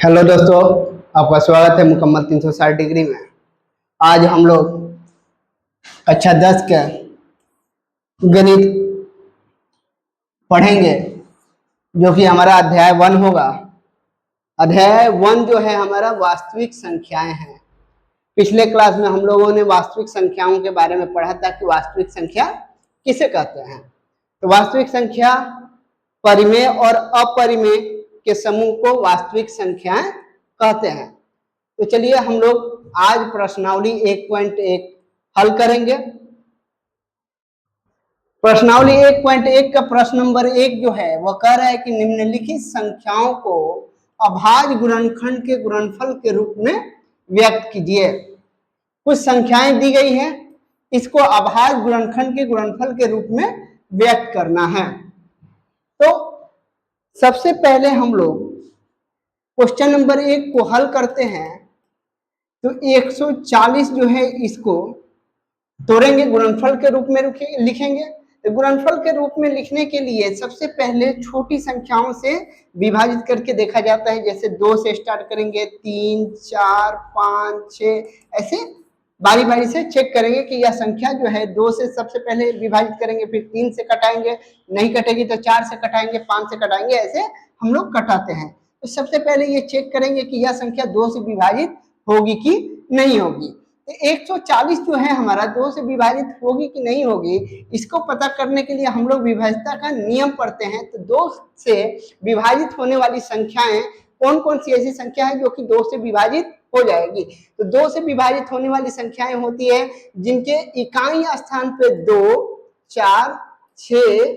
Hello दोस्तों, आपका स्वागत है मुकम्मल 360 डिग्री में। आज हम लोग कक्षा 10 का गणित पढ़ेंगे, जो कि हमारा अध्याय 1 होगा। अध्याय 1 जो है हमारा वास्तविक संख्याएं हैं। पिछले क्लास में हम लोगों ने वास्तविक संख्याओं के बारे में पढ़ा था कि वास्तविक संख्या किसे कहते हैं। तो वास्तविक संख्या परिमेय और अपरिमेय के समूह को वास्तविक संख्याएं कहते हैं। तो चलिए हम लोग आज प्रश्नावली 1.1 हल करेंगे। प्रश्नावली 1.1 का प्रश्न नंबर 1 जो है वह कह रहा है कि निम्नलिखित संख्याओं को अभाज्य गुणनखंड के गुणनफल के रूप में व्यक्त कीजिए। कुछ संख्याएं दी गई हैं, इसको अभाज्य गुणनखंड के गुणनफल के रूप में व्यक्त करना है। तो सबसे पहले हम लोग क्वेश्चन नंबर 1 को हल करते हैं। तो 140 जो है इसको तोड़ेंगे, गुणनफल के रूप में लिखेंगे। तो गुणनफल के रूप में लिखने के लिए सबसे पहले छोटी संख्याओं से विभाजित करके देखा जाता है। जैसे 2 से स्टार्ट करेंगे, 3, 4, 5, 6, ऐसे बारी बारी से चेक करेंगे कि यह संख्या जो है 2 से सबसे पहले विभाजित करेंगे, फिर 3 से कटाएंगे, नहीं कटेगी तो 4 से कटाएंगे, 5 से कटाएंगे, ऐसे हम लोग कटाते हैं। तो सबसे पहले ये चेक करेंगे कि यह संख्या 2 से विभाजित होगी कि नहीं होगी। तो 140 जो है हमारा 2 से विभाजित होगी कि नहीं होगी, इसको पता करने के लिए हम लोग विभाज्यता का नियम पढ़ते हैं। तो 2 से विभाजित होने वाली संख्याएं कौन कौन सी ऐसी संख्या है जो कि 2 से विभाजित हो जाएगी। तो 2 से विभाजित होने वाली संख्याएं होती है जिनके इकाई स्थान पे 2, 4, 6,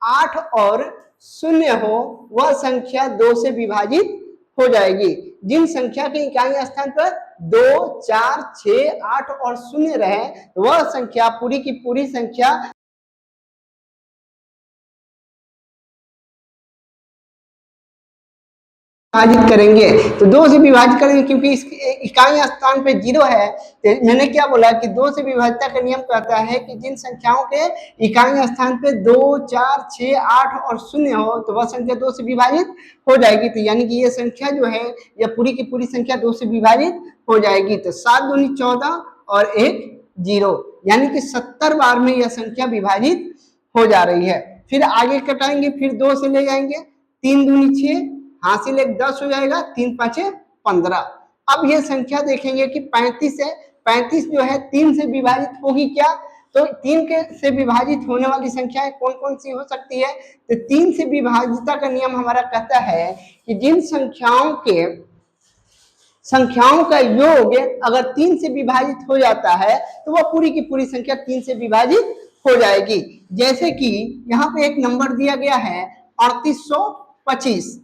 8 और 0 हो, वह संख्या 2 से विभाजित हो जाएगी। जिन संख्या के इकाई स्थान पर 2, 4, 6, 8 और 0 रहे, वह संख्या पूरी की पूरी संख्या विभाजित करेंगे। तो 2 से विभाजित करेंगे क्योंकि इसके इकाई स्थान पे 0 है। तो मैंने क्या बोला कि 2 से विभाज्यता का नियम कहता है कि जिन संख्याओं के इकाई स्थान पे 2, 4, 6, 8 और 0 हो, तो वह संख्या 2 से विभाजित हो जाएगी। तो यानी कि ये संख्या जो है यह पूरी की पूरी संख्या 2 से विभाजित हो जाएगी। तो 7 दूनी 14 और 1 0, यानी कि 70 बार में यह संख्या विभाजित हो जा रही है। फिर आगे कटाएंगे, फिर 2 से ले जाएंगे, 3 दूनी 6, हासिल 1 10 हो जाएगा, 3 5 15। अब ये संख्या देखेंगे कि 35 है। 35 जो है 3 से विभाजित होगी क्या? तो 3 के से विभाजित होने वाली संख्याएं कौन कौन सी हो सकती है? तो 3 से विभाजितता का नियम हमारा कहता है कि जिन संख्याओं का योग अगर 3 से विभाजित हो जाता है तो वह पूरी की पूरी संख्या 3 से विभाजित हो जाएगी। जैसे कि यहाँ पे एक नंबर दिया गया है 3825।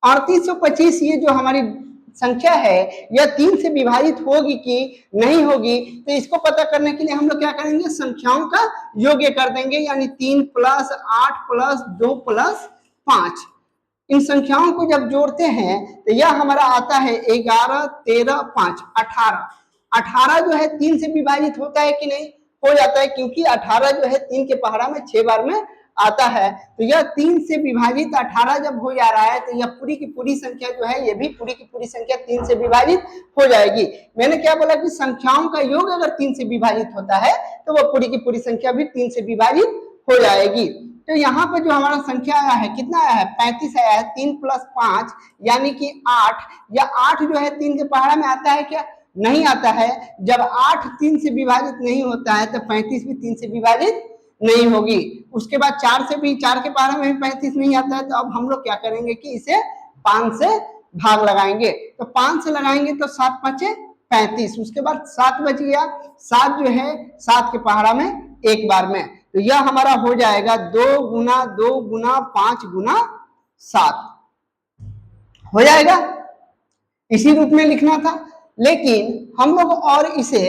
3825 ये जो हमारी संख्या है यह 3 से विभाजित होगी कि नहीं होगी। तो इसको पता करने के लिए हम लोग क्या करेंगे, संख्याओं का योग कर देंगे, यानी 3 + 8 + 2 + 5। इन संख्याओं को जब जोड़ते हैं तो यह हमारा आता है 11, 13, 5 18। 18 जो है 3 से विभाजित होता है कि नहीं? हो जाता है, क्योंकि 18 जो है 3 के पहाड़ा में 6 बार में आता है। तो यह 3 से विभाजित 18 जब हो जा रहा है तो यह पूरी की पूरी संख्या जो है ये भी पूरी की पूरी संख्या 3 से विभाजित हो जाएगी। मैंने क्या बोला कि संख्याओं का योग अगर 3 से विभाजित होता है तो वह पूरी की पूरी संख्या भी 3 से विभाजित हो जाएगी। तो यहाँ पर जो हमारा संख्या आया है, कितना आया है? 35 आया है। 3 + 5 यानी कि 8। या 8 जो है 3 के पहाड़ा में आता है क्या? नहीं आता है। जब 8 3 से विभाजित नहीं होता है तो 35 भी 3 से विभाजित नहीं होगी। उसके बाद 4 से भी, 4 के पहाड़े में भी 35 नहीं आता है। तो अब हम लोग क्या करेंगे कि इसे 5 से भाग लगाएंगे। तो 5 से लगाएंगे तो 7 × 5 = 35। उसके बाद 7 बच गया। 7 जो है 7 के पहाड़ा में 1 बार में। तो यह हमारा हो जाएगा 2 × 2 × 5 × 7 हो जाएगा। इसी रूप में लिखना था, लेकिन हम लोग और इसे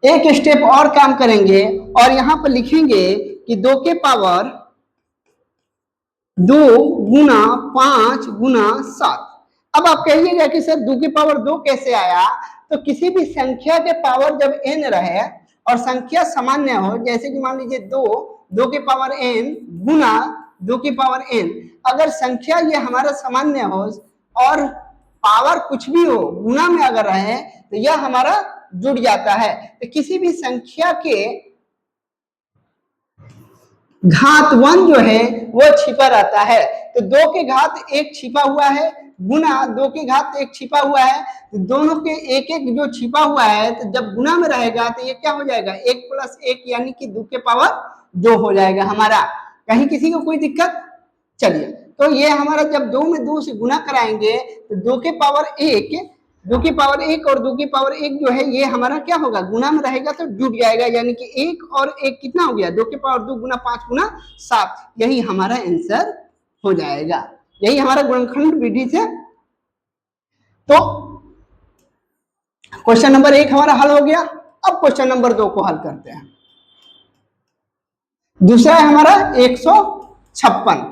एक स्टेप और काम करेंगे और यहां पर लिखेंगे कि 2 के पावर 2 × 5 × 7। अब आप कहिएगा कि सर 2 के पावर 2 कैसे आया? तो किसी भी संख्या के पावर जब n रहे और संख्या सामान्य हो, जैसे कि मान लीजिए 2 के पावर n गुना 2 की पावर n। अगर संख्या ये हमारा सामान्य हो और पावर कुछ भी हो, गुना में अगर रहे तो यह हमारा जुड़ जाता है। तो किसी भी संख्या के घात 1 जो है वो छिपा रहता है। तो 2 के घात 1 छिपा हुआ है गुना 2 के घात 1 छिपा हुआ है, तो दोनों के एक एक जो छिपा हुआ है, तो जब गुना में रहेगा तो ये क्या हो जाएगा 1 + 1 यानी कि 2 के पावर 2 हो जाएगा हमारा। कहीं किसी को कोई दिक्कत? चलिए, तो ये हमारा जब 2 में 2 से गुना कराएंगे तो 2 के पावर 1 2 की पावर 1 और 2 की पावर 1 जो है ये हमारा क्या होगा, गुना में रहेगा तो जुट जाएगा, यानी कि 1 और 1 कितना हो गया 2 के पावर 2 गुना 5 गुना 7। यही हमारा आंसर हो जाएगा। यही हमारा गुणनखंड विधि से। तो क्वेश्चन नंबर 1 हमारा हल हो गया। अब क्वेश्चन नंबर 2 को हल करते हैं। दूसरा है हमारा 156।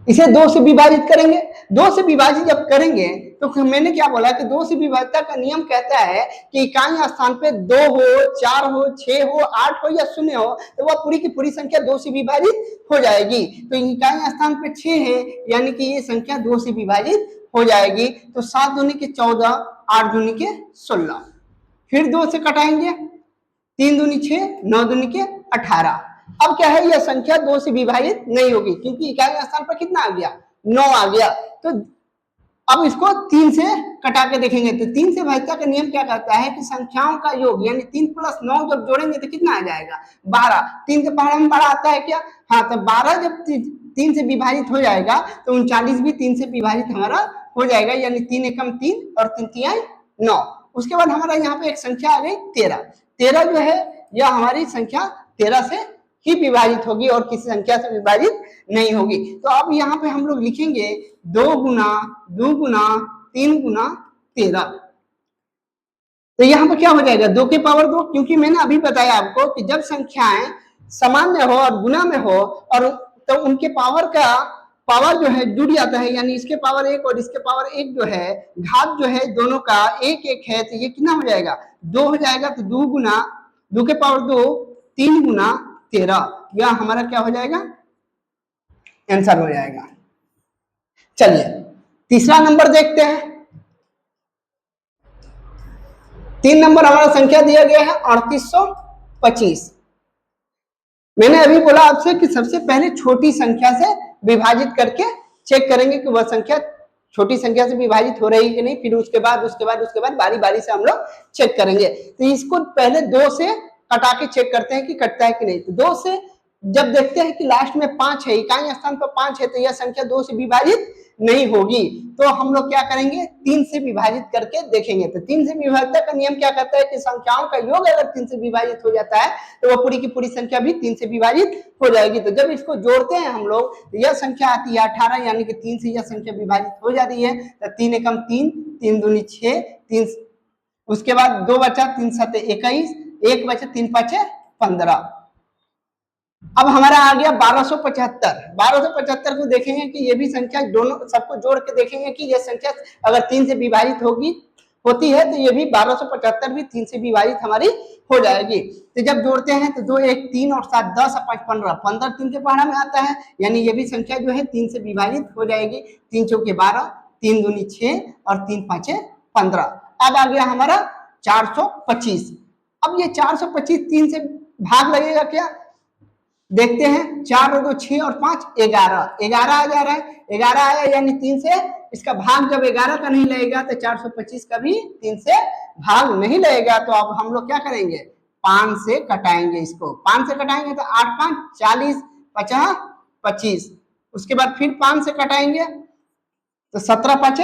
इसे 2 से विभाजित करेंगे। 2 से विभाजित जब करेंगे तो मैंने क्या बोला कि 2 से विभाजित का नियम कहता है कि इकाई स्थान पे 2 हो, 4 हो, 6 हो, 8 हो या 0 हो तो वह पूरी की पूरी संख्या 2 से विभाजित हो जाएगी। तो इकाई स्थान पे 6 है यानी कि ये संख्या 2 से विभाजित हो जाएगी। तो 7 दूनी के 14, 8 दूनी के 16। फिर 2 से कटाएंगे, 3 दूनी 6, 9 दूनी के 18। अब क्या है, यह संख्या 2 से विभाजित नहीं होगी क्योंकि इकाई स्थान पर कितना आ गया 9 आ गया। तो अब इसको 3 से कटा के देखेंगे तो 3 से भाज्यता का नियम क्या कहता है कि संख्याओं का योग यानी 3 + 9 जब जोड़ेंगे तो कितना आ जाएगा 12। 3 से पहाड़ में 12 आता है क्या? हाँ, तो 12 जब 3 से विभाजित हो जाएगा तो 39 भी 3 से विभाजित हमारा हो जाएगा, यानी 3 एकम 3 और 3 तिहाई 9। उसके बाद हमारा यहाँ पे एक संख्या आ गई 13। 13 जो है यह हमारी संख्या 13 से ही विभाजित होगी और किसी संख्या से विभाजित नहीं होगी। तो अब यहाँ पे हम लोग लिखेंगे 2 गुना 2 गुना 3 गुना 13। तो यहाँ पे क्या हो जाएगा 2 के पावर 2, क्योंकि मैंने अभी बताया आपको कि जब संख्याएं सामान्य हो और गुना में हो और तो उनके पावर का पावर जो है जुड़ जाता है, यानी इसके पावर 1 और इसके पावर 1 जो है घात जो है दोनों का 1 1 है, तो ये कितना हो जाएगा 2 हो जाएगा। तो 2 गुना 2 के पावर 2 3 गुना 13, यह हमारा क्या हो जाएगा आंसर हो जाएगा। चलिए तीसरा नंबर देखते हैं। 3 नंबर हमारा संख्या दिया गया है 3825। मैंने अभी बोला आपसे कि सबसे पहले छोटी संख्या से विभाजित करके चेक करेंगे कि वह संख्या छोटी संख्या से विभाजित हो रही है कि नहीं, फिर उसके बाद बारी बारी से हम लोग चेक करेंगे। तो इसको पहले 2 से कटा के चेक करते हैं कि कटता है कि नहीं। तो 2 से जब देखते हैं कि लास्ट में 5 है, इकाई स्थान पर 5 है, तो यह संख्या 2 से विभाजित नहीं होगी। तो हम लोग क्या करेंगे 3 से विभाजित करके देखेंगे। तो 3 से विभाजित का नियम क्या कहता है कि संख्याओं का योग अगर 3 से विभाजित हो जाता है तो वह पूरी की पूरी संख्या भी 3 से विभाजित हो जाएगी। तो जब इसको जोड़ते हैं हम लोग तो यह संख्या आती है 18, यानी कि 3 से यह संख्या विभाजित हो जाती है। तो 3 एकम 3, 3 दूनी 6, 3 उसके बाद 2 बचा 3 7 21, 1 बचा 3 5 15। अब हमारा आ गया 1275। 1275 को देखेंगे कि ये भी संख्या दोनों सबको जोड़ के देखेंगे कि ये संख्या अगर 3 से विभाजित होती है तो ये भी 1275 भी 3 से विभाजित हमारी हो जाएगी। तो जब जोड़ते हैं तो 2 1 3 और 7 10 और 5 15, 15 3 के पहाड़ा में आता है, यानी ये भी संख्या जो है 3 से विभाजित हो जाएगी। 3 चौके 12, 3 दूनी 6 और 3 5 15। अब आ गया हमारा 425। अब ये 425 3 से भाग लगेगा क्या देखते हैं। 4 और 2 6 और 5 11, 11 आ जा रहा है, 11 आया यानी 3 से इसका भाग जब 11 का नहीं लगेगा तो 425 का भी 3 से भाग नहीं लगेगा। तो अब हम लोग क्या करेंगे 5 से कटाएंगे। इसको 5 से कटाएंगे तो 8 5 40, 50 25। उसके बाद फिर 5 से कटाएंगे तो 17 5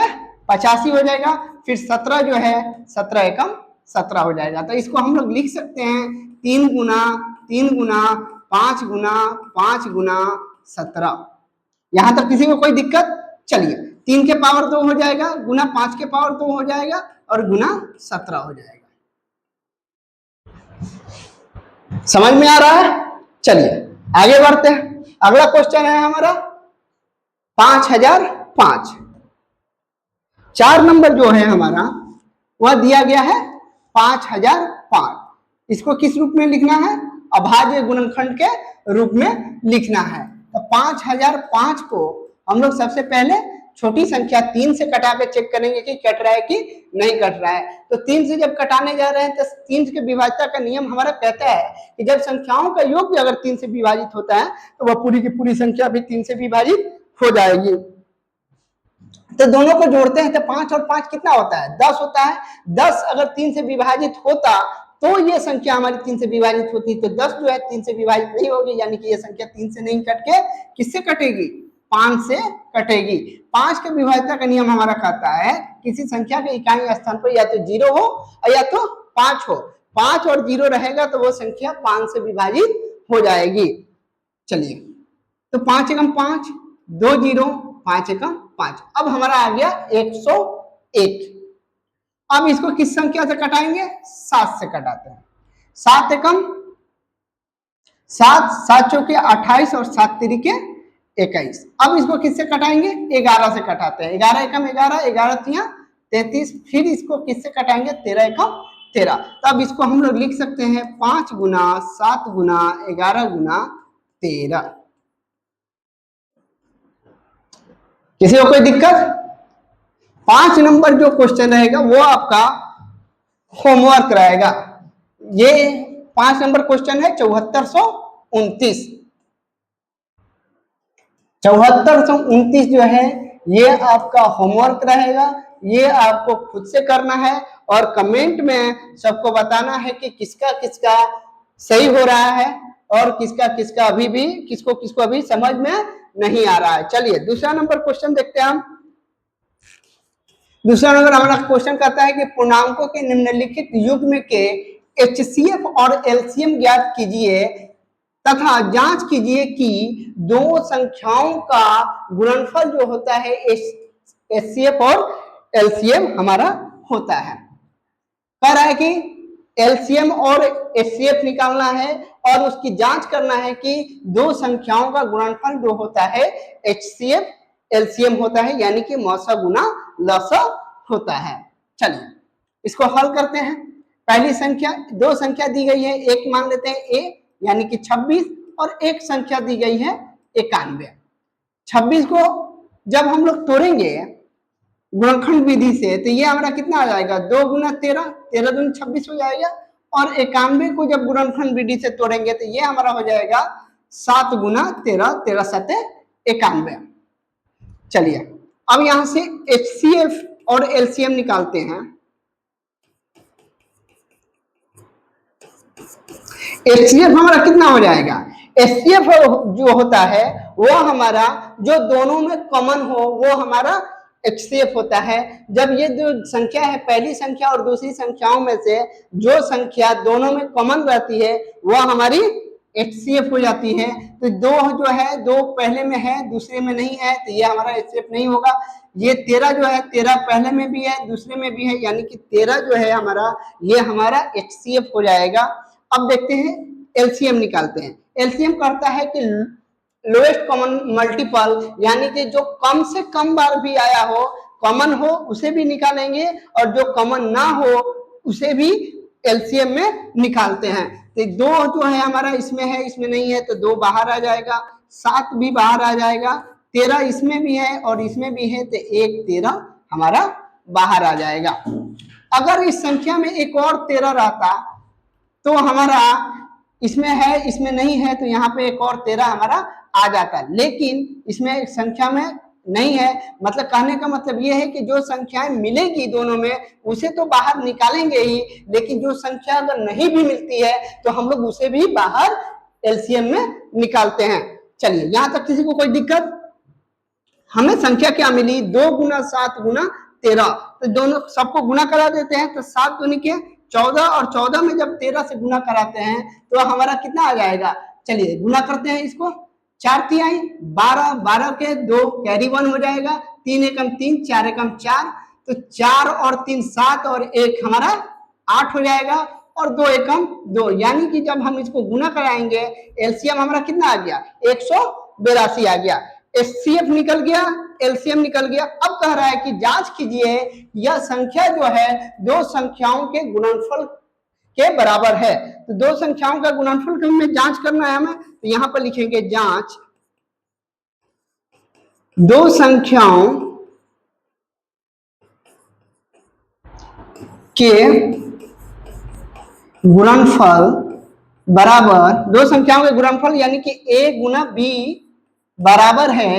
85 हो जाएगा। फिर 17 जो है 17 एकम 17 हो जाएगा। तो इसको हम लोग लिख सकते हैं 3 गुना 3 गुना 5 गुना 5 गुना 17। यहां तक किसी को कोई दिक्कत? चलिए 3 के पावर 2 हो जाएगा, गुना 5 के पावर 2 हो जाएगा और गुना 17 हो जाएगा। समझ में आ रहा है? चलिए आगे बढ़ते हैं। अगला क्वेश्चन है हमारा 5005। 4 नंबर जो है हमारा वह दिया गया है 5005। इसको किस रूप में लिखना है? अभाज्य गुणनखंड के रूप में लिखना है। तो 5005 को हम लोग सबसे पहले छोटी संख्या 3 से कटा के चेक करेंगे कि कट रहा है कि नहीं कट रहा है। तो 3 से जब कटाने जा रहे हैं तो 3 के विभाज्यता का नियम हमारा कहता है कि जब संख्याओं का योग भी अगर 3 से विभाजित होता है तो वह पूरी की पूरी संख्या भी 3 से विभाजित हो जाएगी। तो दोनों को जोड़ते हैं तो 5 और 5 कितना होता है? 10 होता है। 10 अगर 3 से विभाजित होता तो ये संख्या हमारी 3 से विभाजित होती, तो 10 जो है 3 से विभाजित नहीं होगी, यानी कि ये संख्या 3 से नहीं कट के किससे कटेगी? 5 से कटेगी। 5 के विभाज्यता का नियम हमारा कहता है किसी संख्या के इकाई स्थान पर या तो 0 हो या तो 5 हो। 5 और 0 रहेगा तो वो संख्या 5 से विभाजित हो जाएगी। चलिए, तो 5 एकम 5, 2 0, 5 एकम 5। अब हमारा आ गया 101। अब इसको किस संख्या से कटाएंगे? 7 से कटाते हैं। 7 एकम 7, 7 चौके 28 और 7 तिरिके 21। अब इसको किससे कटाएंगे? 11 से कटाते हैं। 11 एकम 11, 11 तिया 33। फिर इसको किससे कटाएंगे? 13 एकम 13। तो अब इसको हम लोग लिख सकते हैं 5 गुना 7 गुना 11 गुना 13। किसी को कोई दिक्कत? 5 नंबर जो क्वेश्चन रहेगा वो आपका होमवर्क रहेगा। ये 5 नंबर क्वेश्चन है 7429। 7429 जो है ये आपका होमवर्क रहेगा। ये आपको खुद से करना है और कमेंट में सबको बताना है कि किसका किसका सही हो रहा है और किसका किसका अभी भी किसको किसको अभी समझ में नहीं आ रहा है। चलिए दूसरा नंबर क्वेश्चन देखते हैं हम। दूसरा नंबर हमारा क्वेश्चन कहता है कि पूर्णांकों के निम्नलिखित युग्म के HCF और LCM ज्ञात कीजिए तथा जांच कीजिए कि दो संख्याओं का गुणनफल जो होता है HCF और LCM हमारा होता है। कह रहा है कि LCM और HCF निकालना है और उसकी जांच करना है कि दो संख्याओं का गुणनफल जो होता है HCF LCM होता है, यानी कि मौसा गुना लसा होता है। चलिए इसको हल करते हैं। पहली संख्या, दो संख्या दी गई है, एक मान लेते हैं A यानी कि 26 और एक संख्या दी गई है 91। 26 को जब हम लोग तोड़ेंगे गुणनखंड विधि से तो ये हमारा कितना आ जाएगा? 2 गुना 13, 13 दूनी 26 हो जाएगा। और 91 को जब गुणनखंड विधि से तोड़ेंगे तो ये हमारा हो जाएगा 7 गुना 13, 13 सते 91। चलिए अब यहां से HCF और LCM निकालते हैं। HCF हमारा कितना हो जाएगा? HCF जो होता है वो हमारा जो दोनों में कॉमन हो वो हमारा HCF होता है। जब ये जो संख्या है पहली संख्या और दूसरी संख्याओं में से जो संख्या दोनों में कॉमन रहती है वह हमारी HCF हो जाती है। तो दो जो है, दो पहले में है दूसरे में नहीं है, तो ये हमारा HCF नहीं होगा। ये 13 जो है 13 पहले में भी है दूसरे में भी है, यानी कि 13 जो है हमारा ये हमारा HCF हो जाएगा। अब देखते हैं LCM निकालते हैं। LCM कहता है कि लोएस्ट कॉमन मल्टीपल, यानी कि जो कम से कम बार भी आया हो, कॉमन हो उसे भी निकालेंगे और जो कॉमन ना हो उसे भी LCM में निकालते हैं। तो 2 जो है हमारा इसमें है, इसमें नहीं है, तो 2 बाहर आ जाएगा, 7 भी बाहर आ जाएगा, 13 इसमें भी है और इसमें भी है, तो 1 13 हमारा बाहर आ जाएगा। अगर इस संख्या में एक और 13 रहता तो हमारा इसमें है इसमें नहीं है, तो यहाँ पे एक और 13 हमारा आ जाता, लेकिन इसमें संख्या में नहीं है। मतलब कहने का मतलब ये है कि जो संख्याएं मिलेगी दोनों में उसे तो बाहर निकालेंगे ही, लेकिन जो संख्या अगर नहीं भी मिलती है तो हम लोग उसे भी बाहर LCM में निकालते हैं। चलिए यहां तक किसी को कोई दिक्कत? हमें संख्या क्या मिली? 2 गुना 7 गुना 13, तो दोनों सबको गुना करा देते हैं, तो 7 दूनी के 14 और 14 में जब 13 से गुना कराते हैं तो हमारा कितना आ जाएगा? चलिए गुना करते हैं इसको। 4 तिहाई 12, 12 के 2 कैरी 1 हो जाएगा, 3 एकम 3, 4 एकम 4, तो 4 और 3 7 और 1 हमारा 8 हो जाएगा और 2 एकम 2, यानी कि जब हम इसको गुना कराएंगे LCM हमारा कितना आ गया? 182 आ गया। HCF निकल गया, LCM निकल गया। अब कह रहा है कि जांच कीजिए यह संख्या जो है दो संख्याओं के गुणनफल के बराबर है। तो दो संख्याओं का गुणनफल हमें जांच करना है हमें, तो यहाँ पर लिखेंगे जांच दो संख्याओं के गुणनफल बराबर, दो संख्याओं के गुणनफल यानी कि a गुना b बराबर है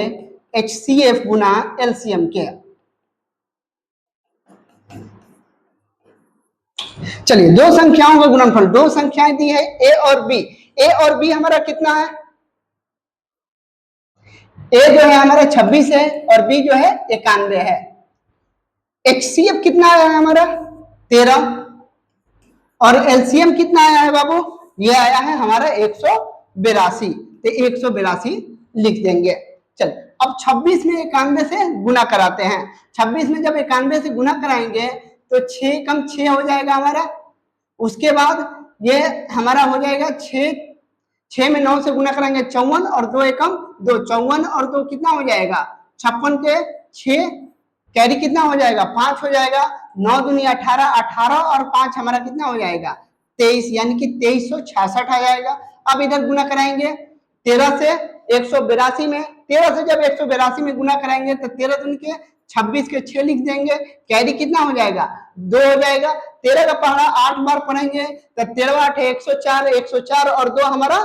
HCF गुना LCM के। चलिए, दो संख्याओं का गुणनफल, दो संख्याएं दी है a और b। a और b हमारा कितना है? a जो है हमारा 26 है और b जो है 91 है। HCF कितना आया है हमारा? 13। और LCM कितना आया है बाबू? ये आया है हमारा 182। तो 182 लिख देंगे। चल, अब 26 में 91 से गुना कराते हैं। 26 में जब 91 से गुना कराएंगे तो 6 कम 6 हो जाएगा हमारा। उसके बाद ये हमारा हो जाएगा 6 में 9 से गुना कराएंगे 54 और 2 एकम 2, 54 और 2 कितना हो जाएगा? 56 के 6 कैरी कितना हो जाएगा? 5 हो जाएगा। 9 दूनी 18, 18 और 5 हमारा कितना हो जाएगा? 23, यानी कि 2366 आ जाएगा। अब इधर गुना कराएंगे 13 से 182 में, 13 से जब 182 में गुना कराएंगे तो 13 दूनी के 26 के 6 लिख देंगे, कैरी कितना हो जाएगा? 2 हो जाएगा। 13 का पहाड़ा 8 बार पढ़ेंगे तो 13 8 104, 104 और 2 हमारा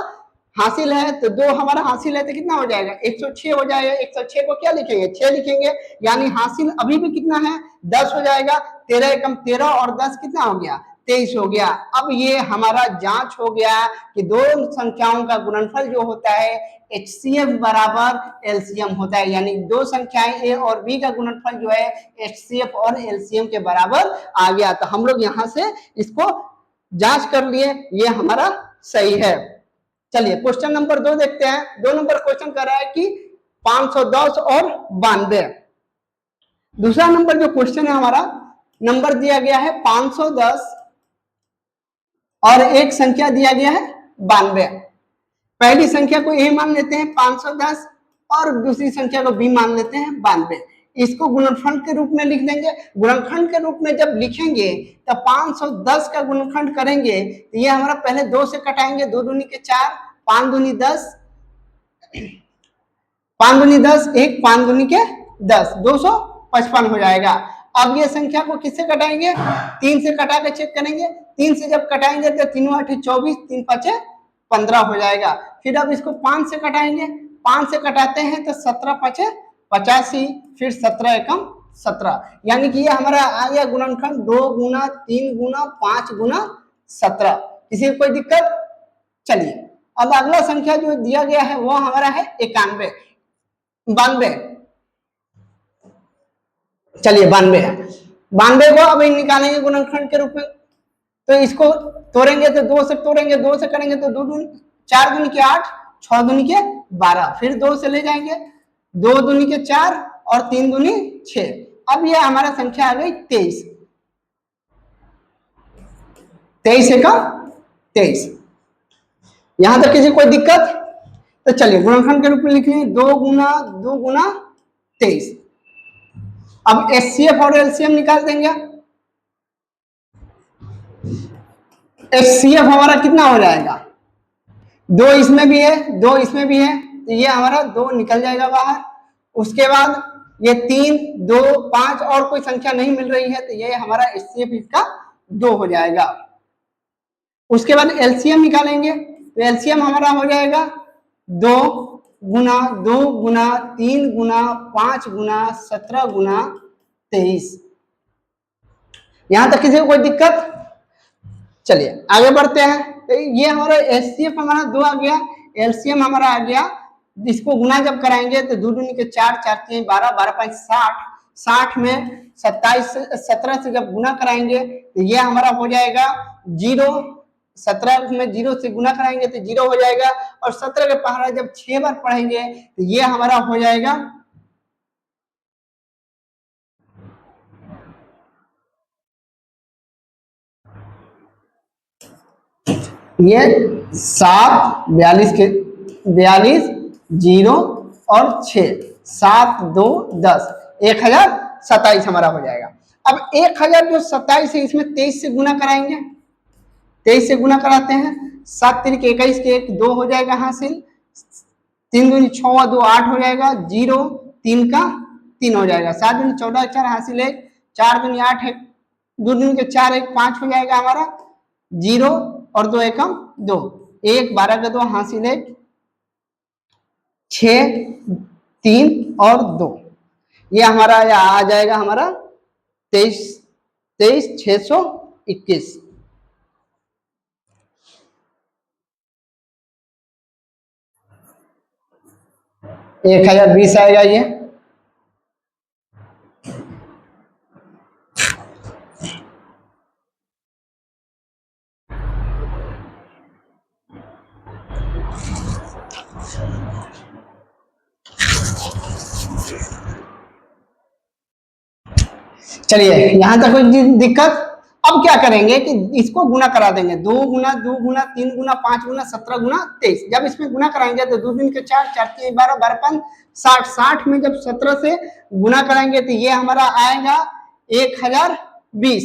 हासिल है, तो 2 हमारा हासिल है तो कितना हो जाएगा? 106 हो जाएगा। 106 को क्या लिखेंगे? 6 लिखेंगे, यानी हासिल अभी भी कितना है? 10 हो जाएगा। 13 एकम 13 और 10 कितना हो गया? 23 हो गया। अब ये हमारा जांच हो गया कि दो संख्याओं का गुणनफल जो होता है HCF बराबर LCM होता है, यानी दो संख्याएं A और B का गुणनफल जो है HCF और LCM के बराबर आ गया। तो हम लोग यहाँ से इसको जांच कर लिए, ये हमारा सही है। चलिए क्वेश्चन नंबर 2 देखते हैं। 2 नंबर क्वेश्चन कर रहा है कि 510 और 92। दूसरा नंबर जो क्वेश्चन है हमारा, नंबर दिया गया है 510 और एक संख्या दिया गया है 92। पहली संख्या को A मान लेते हैं 510 और दूसरी संख्या को B मान लेते हैं 92। इसको गुणनखंड के रूप में लिख देंगे। गुणनखंड के रूप में जब लिखेंगे तो 510 का गुणनखंड करेंगे तो ये हमारा पहले 2 से कटाएंगे, 2 दूनी के 4, 5 दूनी 10, 5 दूनी 10, 1 5 दूनी के 10, 255 हो जाएगा। अब ये संख्या को किससे कटाएंगे? 3 से कटा के चेक करेंगे। 3 से जब कटाएंगे तो 3 8 24, 3 5 15 हो जाएगा। फिर अब इसको 5 से कटाएंगे, 5 से कटाते हैं तो 17 5 85, फिर 17 एकम 17, यानी कि ये हमारा आ गया गुणनखंड 2 गुना 3 गुना 5 गुना 17। किसी को कोई दिक्कत? चलिए, अब अगला संख्या जो दिया गया है वो हमारा है 91, 92। चलिए 92 है। 92 को अब निकालेंगे गुणनखंड के रूप में, तो इसको तोड़ेंगे तो 2 से तोड़ेंगे, 2 से करेंगे तो 2 दूनी 4 दूनी के 8, 6 दूनी के 12, फिर 2 से ले जाएंगे, 2 दूनी के 4 और 3 दूनी 6। अब यह हमारा संख्या आ गई 23, 23 एकम 23। यहां तक किसी कोई दिक्कत? तो चलिए गुणनखंड के रूप में लिखेंगे 2 गुना 23। अब HCF और LCM निकाल देंगे। HCF हमारा कितना हो जाएगा? 2 इसमें भी है, 2 इसमें भी है, तो ये हमारा 2 निकल जाएगा बाहर। उसके बाद ये 3 2 5 और कोई संख्या नहीं मिल रही है, तो ये हमारा HCF इसका 2 हो जाएगा। उसके बाद LCM निकालेंगे, तो LCM हमारा हो जाएगा 2 गुना 2 गुना 3 गुना 5 गुना 17 गुना 23। यहां तक किसी को कोई दिक्कत? चलिए आगे बढ़ते हैं। तो ये हमारा HCF हमारा 2 आ गया, LCM हमारा आ गया। इसको गुना जब कराएंगे तो 2 दूनी के 4, 4 3 12, 12 5 60, 60 में 27 17 से जब गुना कराएंगे तो ये हमारा हो जाएगा 0। 17 में 0 से गुना कराएंगे तो 0 हो जाएगा, और 17 के पहाड़ा जब 6 बार पढ़ेंगे तो ये हमारा हो जाएगा ये 7 42 के 42 0 और 6 7 2 10 1027 हमारा हो जाएगा। अब 1027 है, इसमें 23 से गुना कराएंगे, 23 से गुना कराते हैं, 7 3 के 21 के 1 2 हो जाएगा हासिल, 3 दूनी 6 2 8 हो जाएगा, 0 3 का 3 हो जाएगा, 7 दूनी 14, 4 हासिल 1, 4 दूनी 8 है, 2 दूनी के 4, 1 5 हो जाएगा हमारा, 0 और 2 एकम 2, 1 12 का 2 हासिल 1, 6 3 और 2, ये हमारा आ जाएगा हमारा 23,621। 1020 आएगा ये। चलिए यहां तक कोई दिक्कत। अब क्या करेंगे कि इसको गुना करा देंगे, 2 गुना 2 गुना 3 गुना 5 गुना 17 गुना 23। जब इसमें गुना कराएंगे तो 2 दिन के 4, 4 3 12, 12 5 60, 60 में जब 17 से गुना कराएंगे तो ये हमारा आएगा 1020।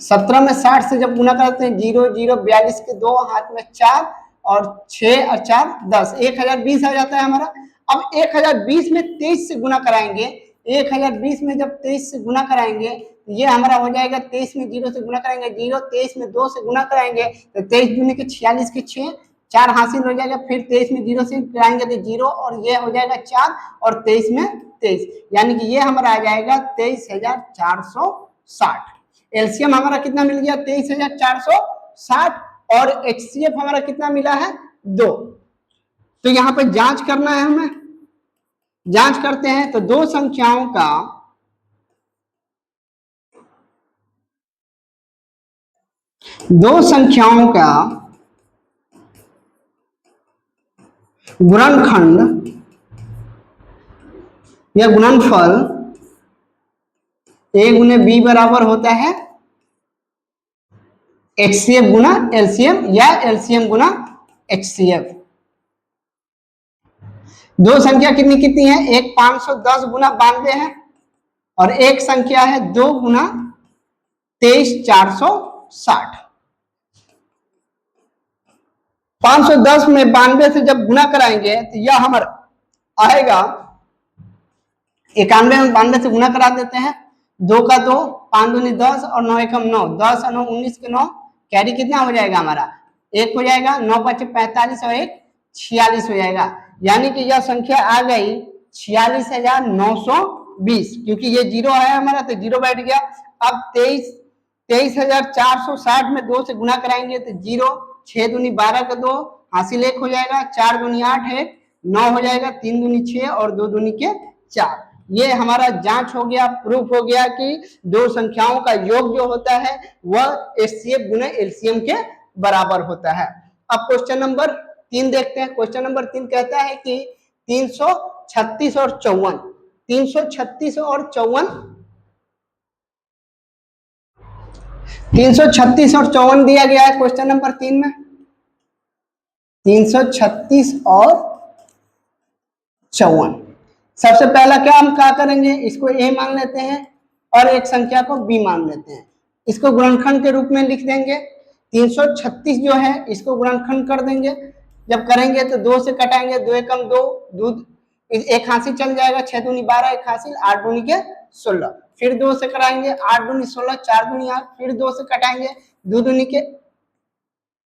17 में 60 से जब गुना करते हैं 0 0 42 के 2 हाथ में 4 और 6 और 4 10, 1020 आ जाता है हमारा। अब 1020 में 23 से गुना कराएंगे, 1020 में जब 23 से गुना कराएंगे ये हमारा हो जाएगा, 23 में 0 से गुना कराएंगे 0, 23 में 2 से गुना कराएंगे तो 23 दूनी के 46 के 6, 4 हासिल हो जाएगा, फिर 23 में 0 से कराएंगे तो 0 और ये हो जाएगा 4 और 23 में 23, यानी कि ये हमारा आ जाएगा 23,460। एलसीएम हमारा कितना मिल गया 23,460 और एचसीएफ हमारा कितना मिला है 2। तो यहाँ पे जांच करना है हमें, जांच करते हैं तो दो संख्याओं का गुणनखंड या गुणनफल ए गुने बी बराबर होता है एचसीएफ गुना एलसीएम या एलसीएम गुना एचसीएफ। दो संख्या कितनी कितनी है, एक 510 गुना 92 है और एक संख्या है 2 गुना 23,460। 510 में 92 से जब गुना कराएंगे तो यह हमारा आएगा 91 में 92 से गुना करा देते हैं, 2 का 2, 5 दूनी 10 और 9 एकम 9, 10 और 9 19 के 9, कैरी कितना हो जाएगा हमारा 1 हो जाएगा, 9 5 45 और 1 46 हो जाएगा, यानी कि यह संख्या आ गई 46,920। क्योंकि ये 0 है हमारा तो 0 बैठ गया। अब 23,460 में 2 से गुना कराएंगे तो 0, 6 दूनी 12 का 2 हासिल 1 हो जाएगा, 4 दूनी 8 है 9 हो जाएगा, 3 दूनी 6 और 2 दूनी के 4। ये हमारा जांच हो गया, प्रूफ हो गया कि दो संख्याओं का योग जो होता है वह एचसीएफ गुना एलसीएम के बराबर होता है। अब क्वेश्चन नंबर 3 देखते हैं। क्वेश्चन नंबर 3 कहता है कि 336 और 54, 336 और 54, 336 और 54 दिया गया है क्वेश्चन नंबर 3 में। 336 और 54, सबसे पहला क्या हम क्या करेंगे, इसको ए मान लेते हैं और एक संख्या को बी मान लेते हैं, इसको गुणनखंड के रूप में लिख देंगे। 336 जो है इसको गुणनखंड कर देंगे, जब करेंगे तो 2 से कटाएंगे, 2 एकम 2, दूध एक हासिल चल जाएगा, 6 दूनी 12 एक हासिल, 8 दूनी के 16, फिर 2 से कराएंगे, 8 दूनी 16, 4 दूनी 8, फिर 2 से कटाएंगे, 2 दूनी के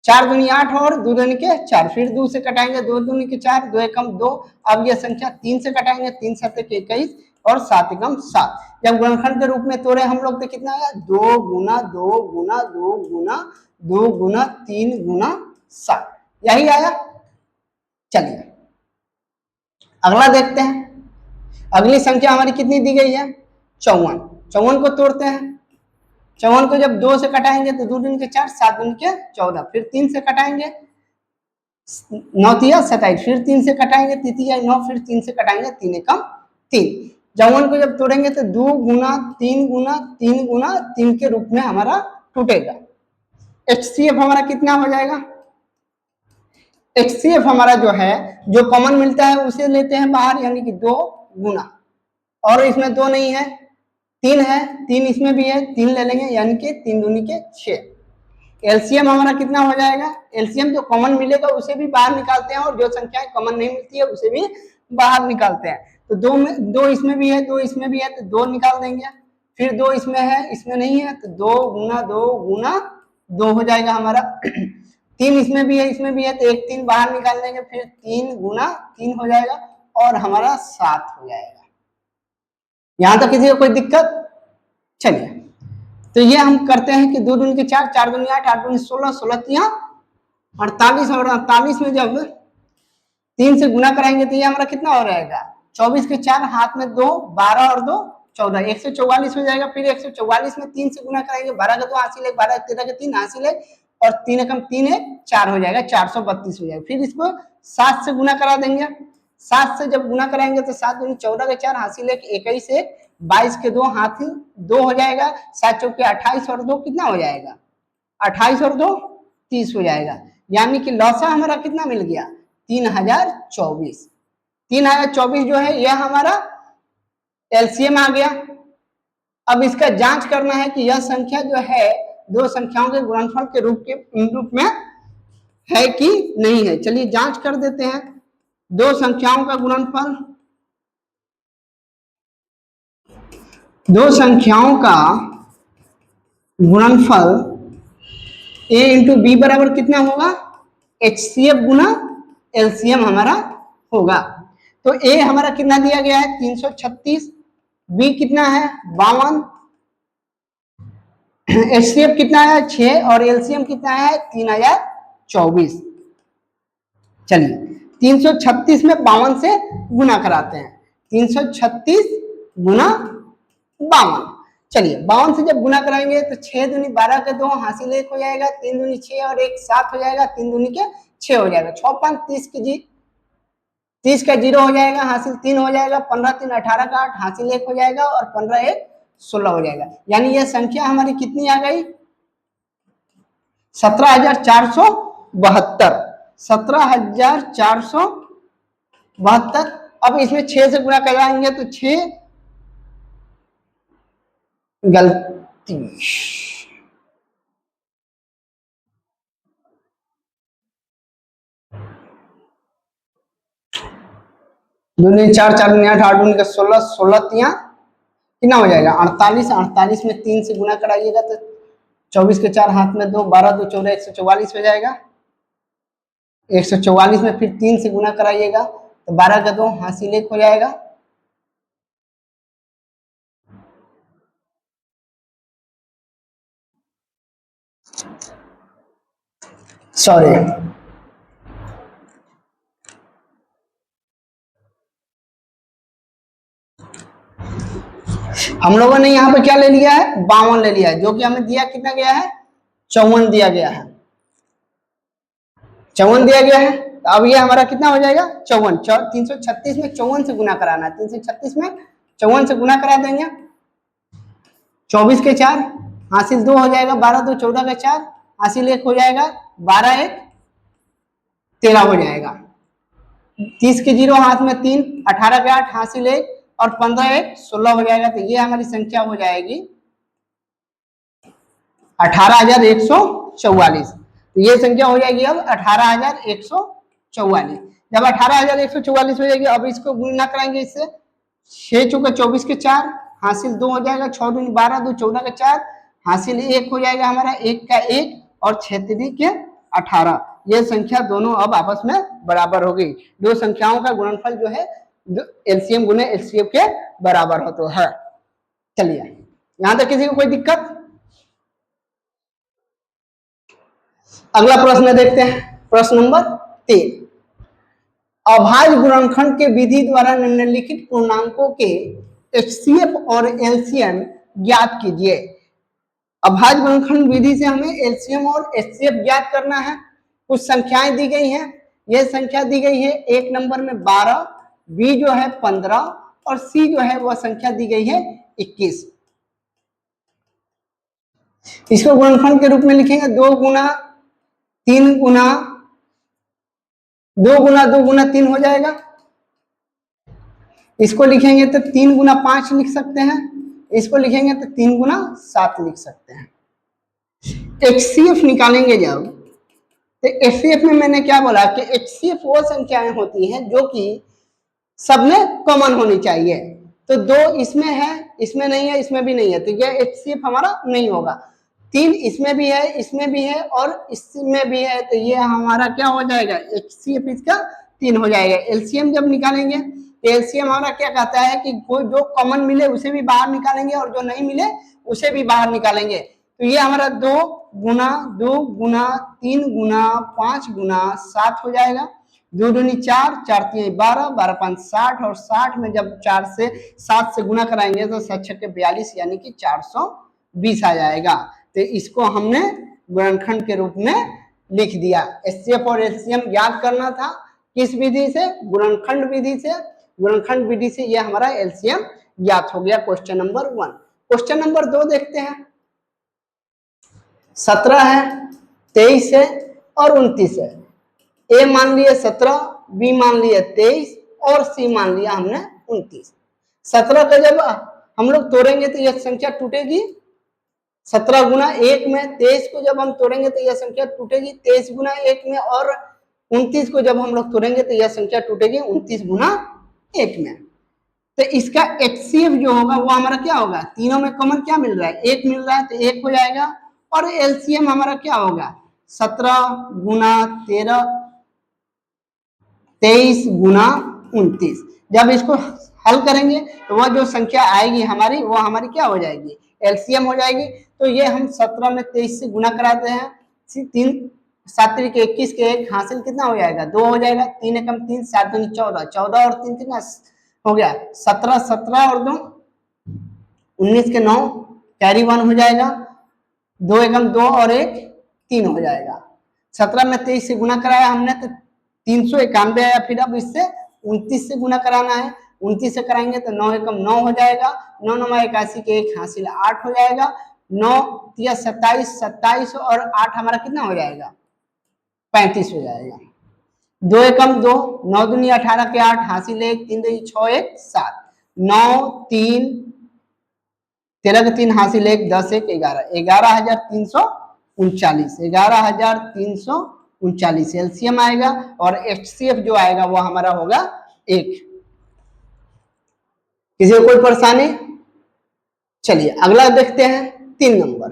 4 दूनी 8 और 2 दूनी के 4, फिर 2 से कटाएंगे, 2 दूनी के 4, 2 एकम 2। अब यह संख्या 3 से कटाएंगे, 3 7 के 21 और 7 एकम 7। जब गुणनखंड के रूप में तोड़े हम लोग तो कितना आया, 2 गुना 2 गुना 2 गुना 2 गुना 3 गुना 7, यही आया। चलिए अगला देखते हैं। अगली संख्या हमारी कितनी दी गई है 54। 54 को तोड़ते हैं। 54 को जब 2 से कटाएंगे तो 2 दूनी के 4, 7 दूनी के 14, फिर 3 से कटाएंगे, 9 तिया 27, फिर 3 से कटाएंगे, 3 तिया 9, फिर 3 से कटाएंगे, 3 एकम 3। 54 को जब तोड़ेंगे तो 2 गुना 3 गुना 3 गुना 3 के रूप में हमारा टूटेगा। एचसीएफ हमारा कितना हो जाएगा, एचसीएफ हमारा जो है जो कॉमन मिलता है उसे लेते हैं बाहर, यानी कि 2 गुना, और इसमें 2 नहीं है 3 है, 3 इसमें भी है, 3 ले लेंगे, यानी कि 3 दूनी के 6। एलसीएम हमारा कितना हो जाएगा, एलसीएम जो कॉमन मिलेगा उसे भी बाहर निकालते हैं और जो संख्याएं कॉमन नहीं मिलती है उसे भी बाहर निकालते हैं। तो दो में, दो इसमें भी है, दो इसमें भी है, तो दो निकाल देंगे। फिर दो इसमें है, इसमें नहीं है, तो दो गुना दो हो जाएगा हमारा। तीन इसमें भी है, इसमें भी है, तो एक तीन बाहर निकाल देंगे, फिर तीन गुना तीन हो जाएगा और हमारा 7 हो जाएगा। यहां तक किसी को कोई दिक्कत? चलिए, तो ये हम करते हैं कि 2 दूनी के 4, 4 दूनी 8, 8 दूनी 16, 16 तिया 48, और 48 में जब 3 से गुना कराएंगे तो ये हमारा कितना हो रहेगा? 24 के 4, हाथ में 2, 12 और 2 14, 144 हो जाएगा। फिर 144 में 3 से गुना कराएंगे, 12 का 2 हासिल है, 12 13 के 3 हासिल है, और 3 एकम 3 है, 4 हो जाएगा, 432 हो जाएगा। फिर इसको 7 से गुना करा देंगे। 7 से जब गुना कराएंगे तो 7 दूनी 14 के 4 हासिल है, 21 1, 22 के 2 हाथी 2 हो जाएगा, 7 चौके 28 और 2 कितना हो जाएगा? 28 और 2 30 हो जाएगा। यानी कि लौसा हमारा कितना मिल गया? 3024। 3024 जो है यह हमारा एलसीएम आ गया। अब इसका जांच करना है कि यह संख्या जो है दो संख्याओं के गुणनफल के रूप में है कि नहीं है। चलिए जांच कर देते हैं। दो संख्याओं का गुणनफल, दो संख्याओं का गुणनफल a इंटू बी बराबर कितना होगा? HCF गुना LCM हमारा होगा। तो a हमारा कितना दिया गया है? 336, b कितना है? 52, HCF कितना है? 6, और LCM कितना है? 3024। चलिए 336 में 52 से गुना कराते हैं। 336 गुना 52। चलिए 52 से जब गुना कराएंगे तो 6 दूनी 12 के 2 हासिल 1 हो जाएगा, 3 दूनी 6 और 1 7 हो जाएगा, 3 दूनी के 6 हो जाएगा, 6 5 30 की 30 का 0 हो जाएगा, हासिल 3 हो जाएगा, 15 3 18 का 8 हासिल 1 हो जाएगा, और 15 1 16 हो जाएगा। यानी यह संख्या हमारी कितनी आ गई? 17,472। 17,472। अब इसमें 6 से गुणा कराएंगे तो 6 गलती, दूनी 4 4 दूनी 8 8 दूनी का 16 16 तिया कितना हो जाएगा? 48। 48 में 3 से गुना कराइएगा तो 24 के 4 हाथ में 2, 12 2 14, 144 हो जाएगा। 144 में फिर 3 से गुना कराइएगा तो 12 का 2 हासिल 1 हो जाएगा। सॉरी, हम लोगों ने यहाँ पे क्या ले लिया है? 52 ले लिया है, जो कि हमें दिया कितना गया है? 54 दिया गया है। 54 दिया गया है। तो अब ये हमारा कितना हो जाएगा? 54। 336 में 54 से गुना कराना है। 336 में 54 से गुना करा देंगे। 24 के 4 हासिल 2 हो जाएगा, 12 2 14 का 4 हासिल 1 हो जाएगा, 12 1 13 हो जाएगा। 30 के 0 हाथ में 3, 18 के 8 हासिल 1, और 15 1 16 हो जाएगा। तो ये हमारी संख्या हो जाएगी 18,144। तो ये संख्या हो जाएगी अब 18,144। जब 18,144 हो जाएगी, अब इसको गुणा कराएंगे इससे। 6 चौका 24 के 4 हासिल 2 हो जाएगा, 6 दूनी 12 2 14 का 4 हासिल 1 हो जाएगा हमारा, 1 का 1 और 6 के 18। ये संख्या दोनों अब आपस में बराबर हो गई। दो संख्याओं का गुणनफल जो है एलसीएम गुने एचसीएफ के बराबर हो तो है। चलिए यहां तक किसी को कोई दिक्कत? अगला प्रश्न देखते हैं, प्रश्न नंबर 3। अभाज्य गुणनखंड के विधि द्वारा निम्नलिखित पूर्णांकों के एचसीएफ और एलसीएम ज्ञात कीजिए। अभाज्य गुणनखंड विधि से हमें एलसीएम और एचसीएफ ज्ञात करना है। कुछ संख्याएं दी गई हैं। यह संख्या दी गई है एक नंबर में 12, बी जो है 15, और सी जो है वह संख्या दी गई है 21। इसको गुणनखंड के रूप में लिखेंगे 2 गुना 3 गुना 2 गुना 2 गुना 3 हो जाएगा। इसको लिखेंगे तो 3 गुना 5 लिख सकते हैं। इसको लिखेंगे तो 3 गुना 7 लिख सकते हैं। एचसीएफ निकालेंगे जब, तो एचसीएफ में मैंने क्या बोला कि एचसीएफ वो संख्याएं होती हैं जो कि सब में कॉमन होनी चाहिए। तो 2 इसमें है, इसमें नहीं है, इसमें भी नहीं है, तो यह HCF हमारा नहीं होगा। 3 इसमें भी है, इसमें भी है और इसमें भी है, तो ये हमारा क्या हो जाएगा, HCF इसका 3 हो जाएगा। एलसीएम जब निकालेंगे तो एलसीएम हमारा क्या कहता है कि कोई जो कॉमन मिले उसे भी बाहर निकालेंगे और जो नहीं मिले उसे भी बाहर निकालेंगे। तो ये हमारा 2 गुना 2 गुना 3 गुना 5 गुना 7 हो जाएगा। 2 दूनी 4, 4 3 12, 12 5 60 और 60 में जब 4 से 7 से गुना कराएंगे तो 7 छक्के 42 यानी कि 420 आ जाएगा। तो इसको हमने गुणनखंड के रूप में लिख दिया। एचसीएफ और एलसीएम ज्ञात करना था किस विधि से, गुणनखंड विधि से। गुणनखंड विधि से ये हमारा एलसीएम ज्ञात हो गया, क्वेश्चन नंबर 1। क्वेश्चन नंबर 2 देखते हैं। 17 है, 23 है और 29 है। ए मान लिए 17, बी मान लिए 23 और सी मान लिया हमने 29। 17 का जब हम लोग तोड़ेंगे तो यह संख्या टूटेगी 17 गुना 1 में। 23 को जब हम तोड़ेंगे तो यह संख्या टूटेगी 23 गुना 1 में और 29 को जब हम लोग तोड़ेंगे तो यह संख्या टूटेगी 29 गुना 1 में। तो इसका एचसीएफ जो होगा वो हमारा क्या होगा, तीनों में कॉमन क्या मिल रहा है, 1 मिल रहा है तो 1 हो जाएगा। और एलसीएम हमारा क्या होगा, 17 गुना 13, 23 गुना 29। जब इसको हल करेंगे तो वह जो संख्या आएगी हमारी वो हमारी क्या हो जाएगी, एलसीएम हो जाएगी। तो ये हम 17 में 23 से गुना कराते हैं, 3 7 के 21 के 1 हासिल कितना हो जाएगा, 2 हो जाएगा। 3 एकम 3, 7 दूनी 14, 14 और 3 कितना हो गया 17, 17 और 2 19 के 9 कैरी 1 हो जाएगा। 2 एकम 2 और 1 3 हो जाएगा। 17 में 23 से गुना कराया हमने तो 391 आया। फिर अब इससे 29 से गुना कराना है, 29 से कराएंगे तो 9 एकम 9 हो जाएगा। 9 9 81 के 1 हासिल 8 हो जाएगा। 9 या 27, 27 और 8 हमारा कितना हो जाएगा, 35 हो जाएगा। 2 एकम 2, 9 दूनी 18 के 8 हासिल 1, 3 2 6 1 7, 9 3 13 के 3 हासिल 1, 10 1 11, 11,339, 11,339 एलसीएम आएगा और एचसीएफ जो आएगा वो हमारा होगा 1। किसी को कोई परेशानी? चलिए अगला देखते हैं 3 नंबर।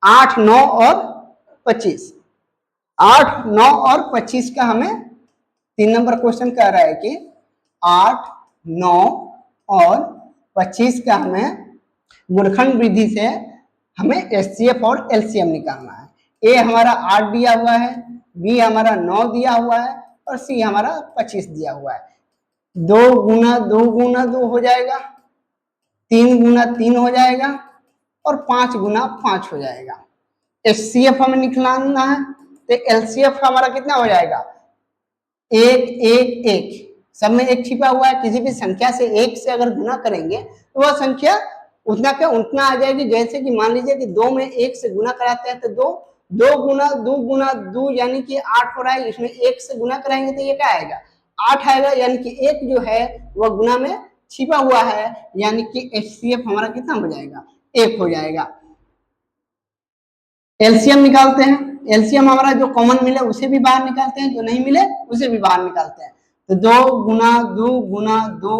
8 9 और 25। 8 9 और 25 का हमें 3 नंबर क्वेश्चन कह रहा है कि 8 9 और 25 का हमें गुणनखंड विधि से हमें एचसीएफ और एलसीएम निकालना है। ए हमारा 8 दिया हुआ है, बी हमारा 9 दिया हुआ है और सी हमारा 25 दिया हुआ है। 2 गुना 2 गुना 2 हो जाएगा, 3 गुना 3 हो जाएगा और 5 गुना 5 हो जाएगा। एचसीएफ हमें निकालना है तो एलसीएफ हमारा कितना हो जाएगा, 1 1 1। सब में 1 छिपा हुआ है। किसी भी संख्या से 1 से अगर गुना करेंगे तो वह संख्या उतना क्या उतना आ जाएगी। जैसे कि मान लीजिए कि 2 में 1 से गुना कराते हैं तो 2 गुना 2 गुना 2 यानी कि 8 हो रहा है। इसमें 1 से गुना कराएंगे तो ये क्या आएगा, 8 आएगा। यानी कि 1 जो है वह गुना में छिपा हुआ है, यानी कि एचसीएफ हमारा कितना हो जाएगा, 1 हो जाएगा। एलसीएम निकालते हैं। एलसीएम हमारा जो कॉमन मिले उसे भी बाहर निकालते हैं, जो नहीं मिले उसे भी बाहर निकालते हैं। तो 2 गुना 2 गुना 2,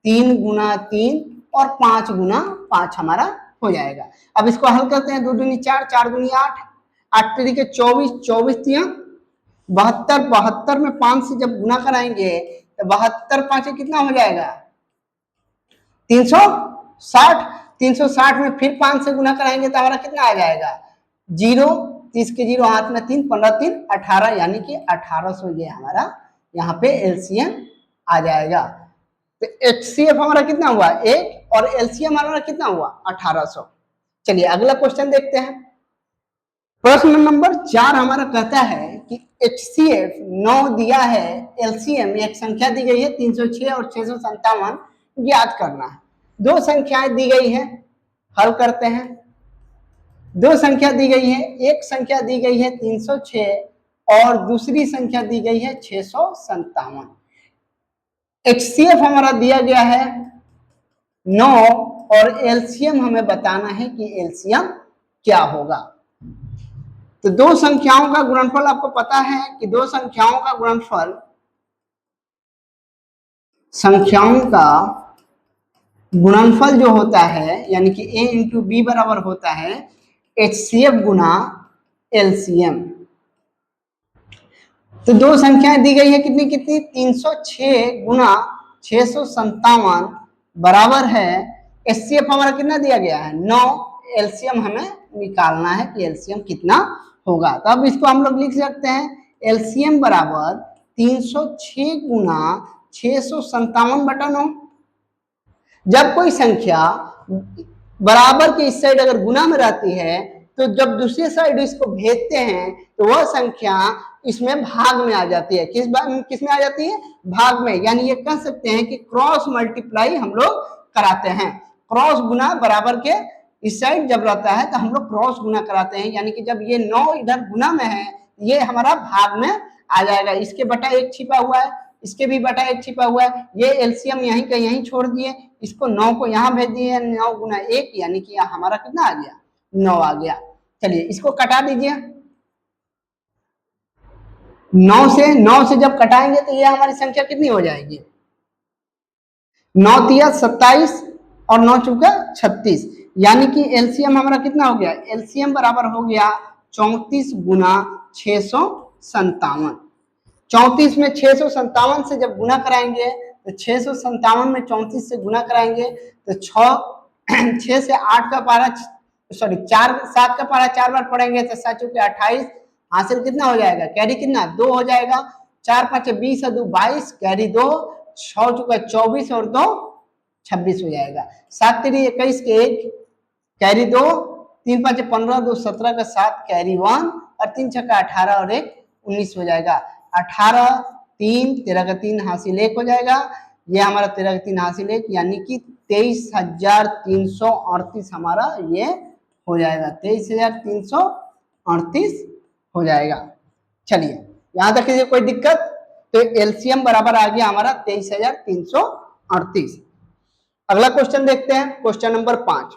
3 गुना 3 और 5 गुना 5 हमारा हो जाएगा। अब इसको हल करते हैं। 2 दूनी 4, 4 दूनी 8, 8 तरीके 24, 24 तिया 72, 72 में 5 से जब गुना कराएंगे तो 72 5 कितना हो जाएगा, 360। 360 में फिर 5 से गुना कराएंगे तो हमारा कितना आ जाएगा, 0, 30 के 0 हाथ में 3, 15 3 18, यानी कि 1800 ये हमारा यहाँ पे एलसीएम आ जाएगा। तो एचसीएफ हमारा कितना हुआ, 1 और एलसीएम हमारा कितना हुआ, 1800। चलिए अगला क्वेश्चन देखते हैं। प्रश्न नंबर 4 हमारा कहता है कि एचसीएफ 9 दिया है, एलसीएम एक संख्या दी गई है 306 और 657 ज्ञात करना है। 2 संख्याएं दी गई है, हल करते हैं। 2 संख्या दी गई है, एक संख्या दी गई है 306 और दूसरी संख्या दी गई है 657। एचसीएफ हमारा दिया गया है 9 और एलसीएम हमें बताना है कि एलसीएम क्या होगा। तो 2 संख्याओं का गुणनफल आपको पता है कि 2 संख्याओं का गुणनफल संख्याओं का गुणनफल जो होता है यानी कि a इंटू बी बराबर होता है HCF गुना LCM। तो दो संख्याएं दी गई है, कितनी कितनी, 306 गुना 657 बराबर है HCF हमारा कितना दिया गया है 9। LCM हमें निकालना है कि LCM कितना होगा। तो अब इसको हम लोग लिख सकते हैं LCM बराबर 306 गुना 657 बटा 9। जब कोई संख्या बराबर के इस साइड अगर गुना में रहती है तो जब दूसरी साइड इसको भेजते हैं तो वह संख्या इसमें भाग में आ जाती है। किस में आ जाती है, भाग में। यानी ये कह सकते हैं कि क्रॉस मल्टीप्लाई हम लोग कराते हैं। क्रॉस गुना बराबर के इस साइड जब रहता है तो हम लोग क्रॉस गुना कराते हैं, यानी कि जब ये 9 इधर गुना में है ये हमारा भाग में आ जाएगा। इसके बटा 1 छिपा हुआ है, इसके भी बटा 1 छिपा हुआ है, ये एलसीएम यहीं का यहीं छोड़ दिए, इसको 9 को यहाँ भेज दिए, 9 गुना 1 यानी कि हमारा कितना आ गया 9 आ गया। चलिए इसको कटा दीजिए। 9 से जब कटाएंगे तो ये हमारी संख्या कितनी हो जाएगी, 9 तिया 27 और 9 चौका 36, यानी कि एलसीएम हमारा कितना हो गया, एलसीएम बराबर हो गया 34 गुना 657। 34 में 657 से जब गुना कराएंगे तो 657 में 34 से गुना कराएंगे तो 6 से 8 का पारा, सॉरी 4 7 का पारा 4 बार पढ़ेंगे तो 7 चौके 28, हासिल कितना हो जाएगा, कैरी कितना 2 हो जाएगा। 4 5 20 और 2 22, कैरी 2, 6 चौका 24 और 2 26 हो जाएगा। 7 3 21 के 1, कैरी 2, 3 5 15, 2 17 का 7, कैरी 1 और 3 छक्का 18 और 1 19 हो जाएगा। 18 3 13 का 3 हासिल 1 हो जाएगा। ये हमारा 13 का 3 हासिल 1 यानी कि 23,338 हमारा ये हो जाएगा, 23,338 हो जाएगा। चलिए यहां तक कीजिए, कोई दिक्कत, तो एलसीएम बराबर आ गया हमारा 23,338। अगला क्वेश्चन देखते हैं, क्वेश्चन नंबर 5।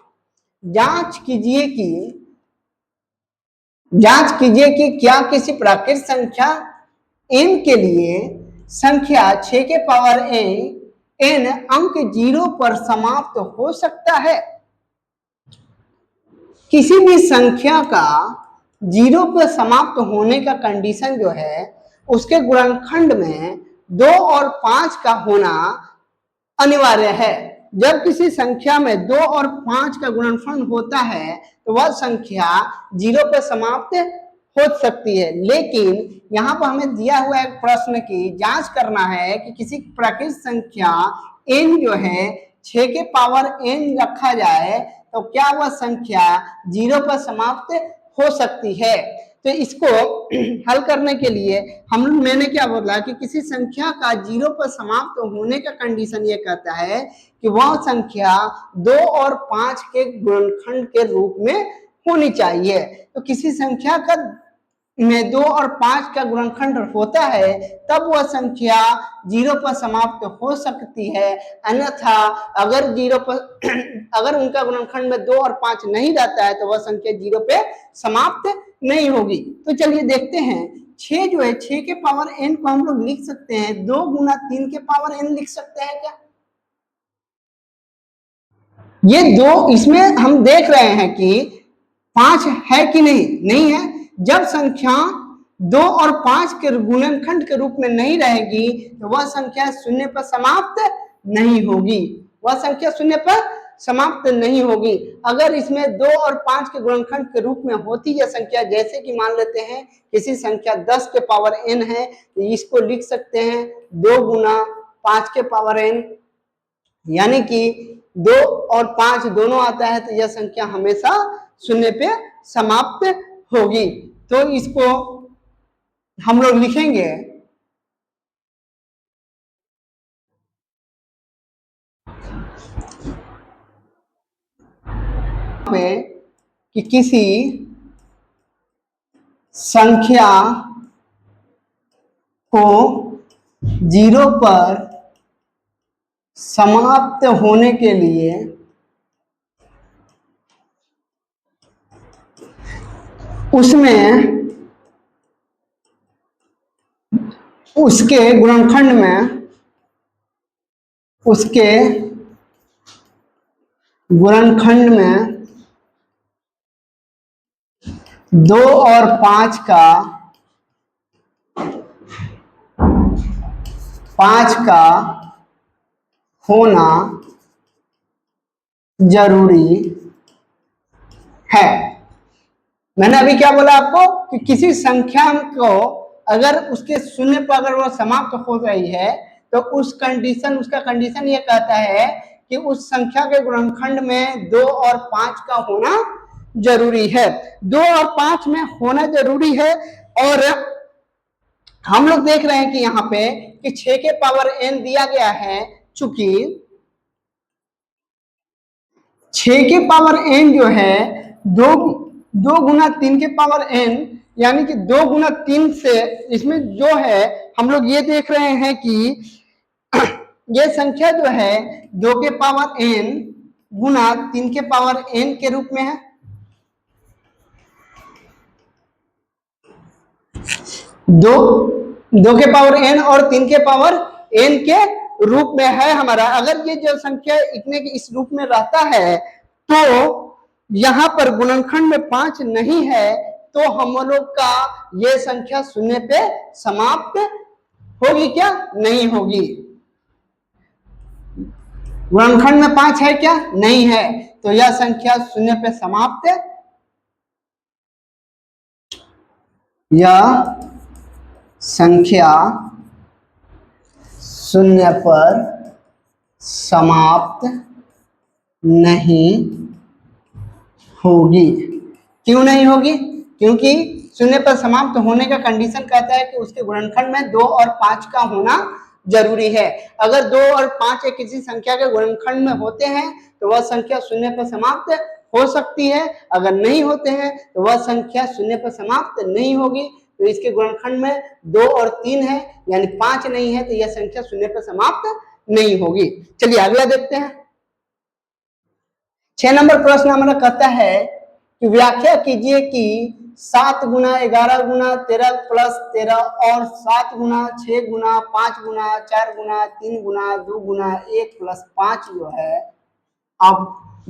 जांच कीजिए कि क्या किसी प्राकृत संख्या n के लिए संख्या 6 के पावर n अंक 0 पर समाप्त हो सकता है। किसी भी संख्या का 0 पर समाप्त होने का कंडीशन जो है उसके गुणनखंड में 2 और 5 का होना अनिवार्य है। जब किसी संख्या में 2 और 5 का गुणनफल होता है तो वह संख्या 0 पर समाप्त हो सकती है। लेकिन यहाँ पर हमें दिया हुआ एक प्रश्न की जांच करना है कि किसी प्राकृत संख्या n जो है 6 के पावर n रखा जाए तो क्या वह संख्या 0 पर समाप्त हो सकती है। तो इसको हल करने के लिए मैंने क्या बोला कि किसी संख्या का 0 पर समाप्त होने का कंडीशन ये कहता है कि वह संख्या 2 और 5 के गुणनखंड के रूप में होनी चाहिए। तो किसी संख्या का में 2 और 5 का गुणनखंड होता है तब वह संख्या 0 पर समाप्त हो सकती है, अन्यथा अगर 0 पर अगर उनका गुणनखंड में 2 और 5 नहीं रहता है तो वह संख्या 0 पे समाप्त नहीं होगी। तो चलिए देखते हैं, 6 जो है 6 के पावर n को हम लोग लिख सकते हैं 2 गुना 3 के पावर n लिख सकते हैं क्या। ये 2 इसमें हम देख रहे हैं कि 5 है कि नहीं है। जब संख्या 2 और 5 के गुणनखंड के रूप में नहीं रहेगी तो वह संख्या 0 पर समाप्त नहीं होगी, वह संख्या 0 पर समाप्त नहीं होगी। अगर इसमें 2 और 5 के गुणनखंड के रूप में होती यह संख्या, जैसे कि मान लेते हैं किसी संख्या 10 के पावर n है तो इसको लिख सकते हैं 2 गुना 5 के पावर n, यानी कि 2 और 5 दोनों आता है तो यह संख्या हमेशा 0 पे समाप्त होगी। तो इसको हम लोग लिखेंगे में कि किसी संख्या को 0 पर समाप्त होने के लिए उसमें उसके गुणनखंड में उसके गुणनखंड में 2 और 5 का होना जरूरी है। मैंने अभी क्या बोला आपको कि किसी संख्या को अगर उसके शून्य पर अगर वो समाप्त हो रही है तो उसका कंडीशन ये कहता है कि उस संख्या के गुणनखंड में 2 और 5 का होना जरूरी है। 2 और 5 में होना जरूरी है। और हम लोग देख रहे हैं कि यहाँ पे कि 6 के पावर n दिया गया है, चूंकि 6 के पावर n जो है 2 गुना 3 के पावर n, यानी कि 2 गुना 3 से इसमें जो है हम लोग ये देख रहे हैं कि ये संख्या जो है 2 के पावर n गुना 3 के पावर n के रूप में है। 2 के पावर n और 3 के पावर n के रूप में है हमारा। अगर ये जो संख्या इतने के इस रूप में रहता है तो यहां पर गुणनखंड में 5 नहीं है तो हम लोग का ये संख्या शून्य पे समाप्त होगी क्या? नहीं होगी। गुणनखंड में 5 है क्या? नहीं है, तो यह संख्या शून्य पे समाप्त, यह संख्या शून्य पर समाप्त नहीं होगी। क्यों नहीं होगी? क्योंकि शून्य पर समाप्त होने का कंडीशन कहता है कि उसके गुणनखंड में 2 और 5 का होना जरूरी है। अगर 2 और 5 एक किसी संख्या के गुणनखंड में होते हैं तो वह संख्या शून्य पर समाप्त हो सकती है, अगर नहीं होते हैं तो वह संख्या शून्य पर समाप्त नहीं होगी। तो इसके गुणनखंड में 2 और 3 है, यानी 5 नहीं है, तो यह संख्या शून्य पर समाप्त नहीं होगी। चलिए अगला देखते हैं। 6 नंबर प्रश्न हमारा कहता है कि व्याख्या कीजिए कि 7 गुना 11 गुना 13 प्लस 13 और 7 गुना 6 गुना 5 गुना 4 गुना 3 गुना 2 गुना 1 प्लस 5 जो है अब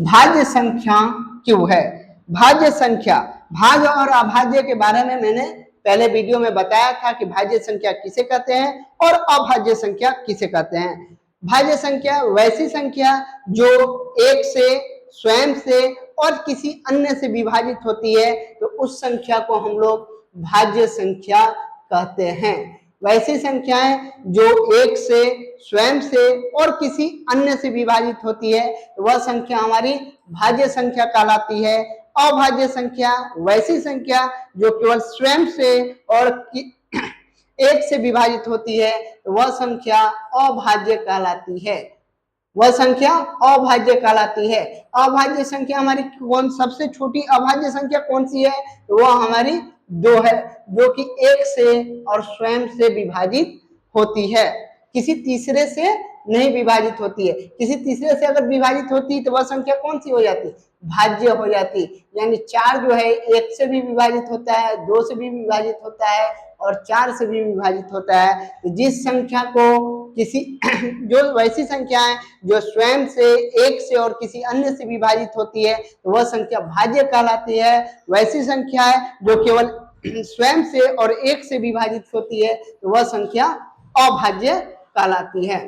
भाज्य संख्या क्यों है? भाज्य संख्या, भाज्य और अभाज्य के बारे में मैंने पहले वीडियो में बताया था कि भाज्य संख्या किसे कहते हैं और अभाज्य संख्या किसे कहते हैं। भाज्य संख्या वैसी संख्या जो एक से, स्वयं से और किसी अन्य से विभाजित होती है तो उस संख्या को हम लोग भाज्य संख्या कहते हैं। वैसी संख्याएं जो एक से, स्वयं से और किसी अन्य से विभाजित होती है तो वह संख्या हमारी भाज्य संख्या कहलाती है। अभाज्य संख्या वैसी संख्या जो केवल स्वयं से और एक से विभाजित होती है तो वह संख्या अभाज्य कहलाती है। वह संख्या अभाज्य कहलाती है। अभाज्य संख्या हमारी कौन, सबसे छोटी अभाज्य संख्या कौन सी है? तो वह हमारी 2 है, जो कि एक से और स्वयं से विभाजित होती है, किसी तीसरे से नहीं विभाजित होती है। किसी तीसरे से अगर विभाजित होती तो वह संख्या कौन सी हो जाती? भाज्य हो जाती। यानी 4 जो है 1 से भी विभाजित होता है, 2 से भी विभाजित होता है और 4 से भी विभाजित होता है। तो जिस संख्या को किसी जो वैसी संख्याएं जो स्वयं से, एक से और किसी अन्य से विभाजित होती है तो वह संख्या भाज्य कहलाती है। वैसी संख्याएं जो केवल स्वयं से और एक से विभाजित होती है तो वह संख्या अभाज्य कहलाती है।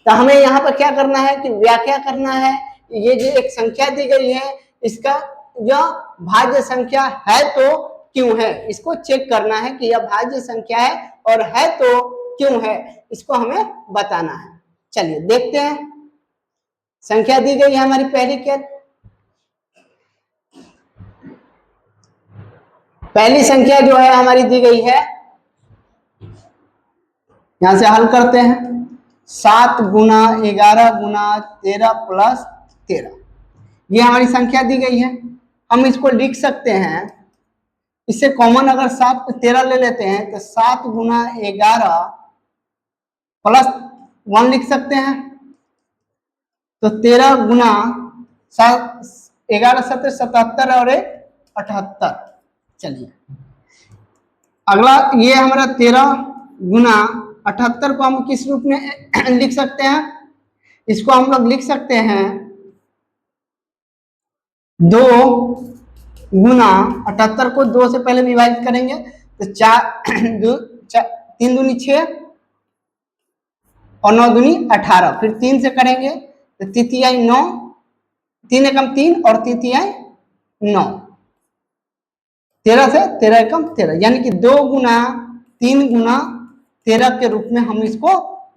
तो हमें यहाँ पर क्या करना है कि व्याख्या करना है। ये जो एक संख्या दी गई है इसका यह भाज्य संख्या है तो क्यों है, इसको चेक करना है कि यह भाज्य संख्या है और है तो क्यों है, इसको हमें बताना है। चलिए देखते हैं। संख्या दी गई है हमारी पहली, क्या पहली संख्या जो है हमारी दी गई है, यहां से हल करते हैं। 7 गुना 11 गुना 13 प्लस 13, ये हमारी संख्या दी गई है। हम इसको लिख सकते हैं, इससे कॉमन अगर 7 13 ले लेते हैं तो 7 गुना 11 प्लस 1 लिख सकते हैं। तो 13 गुना 11 7 77 और 78। चलिए अगला ये हमारा 13 गुना 78 को हम किस रूप में लिख सकते हैं? इसको हम लोग लिख सकते हैं 2 गुना 78 को 2 से पहले विभाजित करेंगे तो 3 दूनी 6 और 9 दूनी 18, फिर 3 से करेंगे तो तितियाई 9, 3 एकम 3 और तितियाई 9, 13 से 13 एकम 13, यानी कि 2 गुना 3 गुना 13 के रूप में हम इसको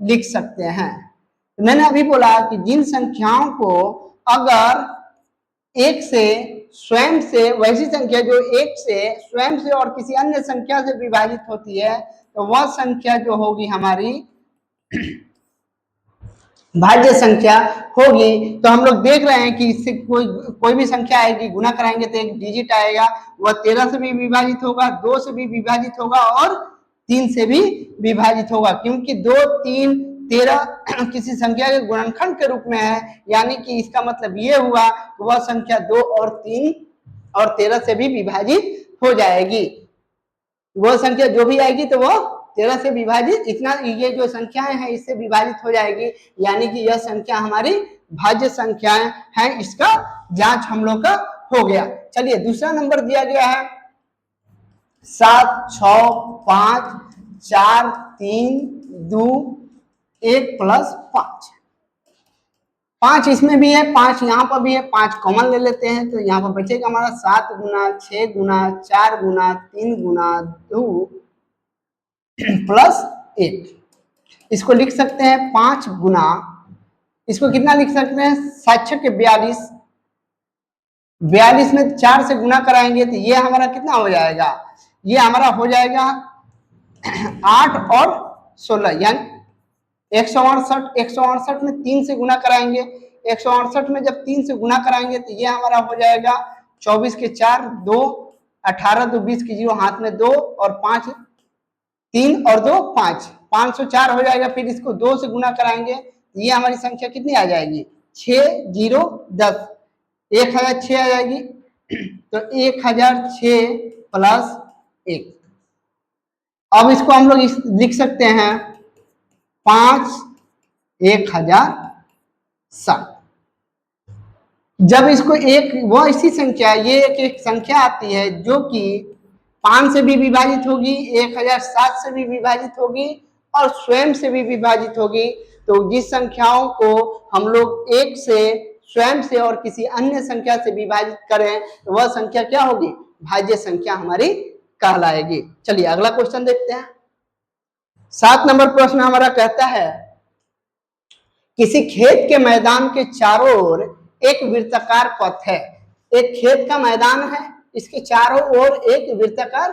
लिख सकते हैं। तो मैंने अभी बोला कि जिन संख्याओं को अगर एक से स्वयं से, वैसी संख्या जो एक से स्वयं से और किसी अन्य संख्या से विभाजित होती है तो वह संख्या जो होगी हमारी भाज्य संख्या होगी। तो हम लोग देख रहे हैं कि इससे कोई भी संख्या आएगी, गुना कराएंगे तो एक डिजिट आएगा, वह 13 से भी विभाजित होगा, 2 से भी विभाजित होगा और 3 से भी विभाजित होगा, क्योंकि 2, 3, 13 किसी संख्या के गुणनखंड के रूप में है, यानी कि इसका मतलब ये हुआ कि वह संख्या 2 और 3 और 13 से भी विभाजित हो जाएगी। वह संख्या जो भी आएगी तो वो 13 से विभाजित, इतना ये जो संख्याएं हैं इससे विभाजित हो जाएगी, यानी कि यह संख्या हमारी भाज्य संख्याएं हैं। इसका जांच हम लोग का हो गया। चलिए दूसरा नंबर दिया गया है 7, 6, 5, 4, 3, 2, 1 प्लस 5। 5 इसमें भी है, 5 यहाँ पर भी है, 5 कॉमन ले लेते हैं तो यहाँ पर बचेगा हमारा 7 गुना 6 गुना 4 गुना 3 गुना 2 प्लस 1। इसको लिख सकते हैं 5 गुना, इसको कितना लिख सकते हैं 7 के 42, 42 में 4 से गुना कराएंगे तो ये हमारा कितना हो जाएगा, ये हमारा हो जाएगा 8 और 16, यानी 168। 168 में 3 से गुना कराएंगे, 168 में जब 3 से गुना कराएंगे तो ये हमारा हो जाएगा 24 के 4 2, 18 2 20 की 0, हाथ में 2 और 5, 3 और 2 5, 504 हो जाएगा। फिर इसको 2 से गुना कराएंगे तो ये हमारी संख्या कितनी आ जाएगी 6 0 10, 1006 आ जाएगी। तो 1006 प्लस 1। अब इसको हम लोग लिख सकते हैं 5 1007। जब इसको एक वो ऐसी संख्या, ये एक संख्या आती है जो कि 5 से भी विभाजित होगी, 1007 से भी विभाजित होगी और स्वयं से भी विभाजित होगी। तो जिस संख्याओं को हम लोग एक से, स्वयं से और किसी अन्य संख्या से विभाजित करें तो वह संख्या क्या होगी, भाज्य संख्या हमारी कहलाएगी। चलिए अगला क्वेश्चन देखते हैं। 7 नंबर प्रश्न हमारा कहता है किसी खेत के मैदान के चारों ओर एक वृत्ताकार पथ है। एक खेत का मैदान है, इसके चारों ओर एक वृत्ताकार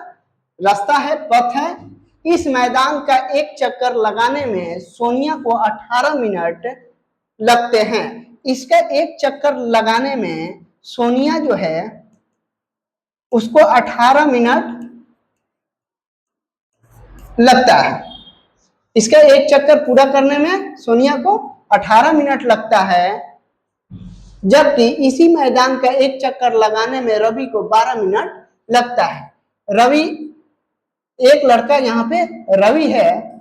रास्ता है, पथ है। इस मैदान का एक चक्कर लगाने में सोनिया को 18 मिनट लगते हैं। इसका एक चक्कर लगाने में सोनिया जो है उसको 18 मिनट लगता है। इसका एक चक्कर पूरा करने में सोनिया को 18 मिनट लगता है, जबकि इसी मैदान का एक चक्कर लगाने में रवि को 12 मिनट लगता है। रवि, एक लड़का यहाँ पे रवि है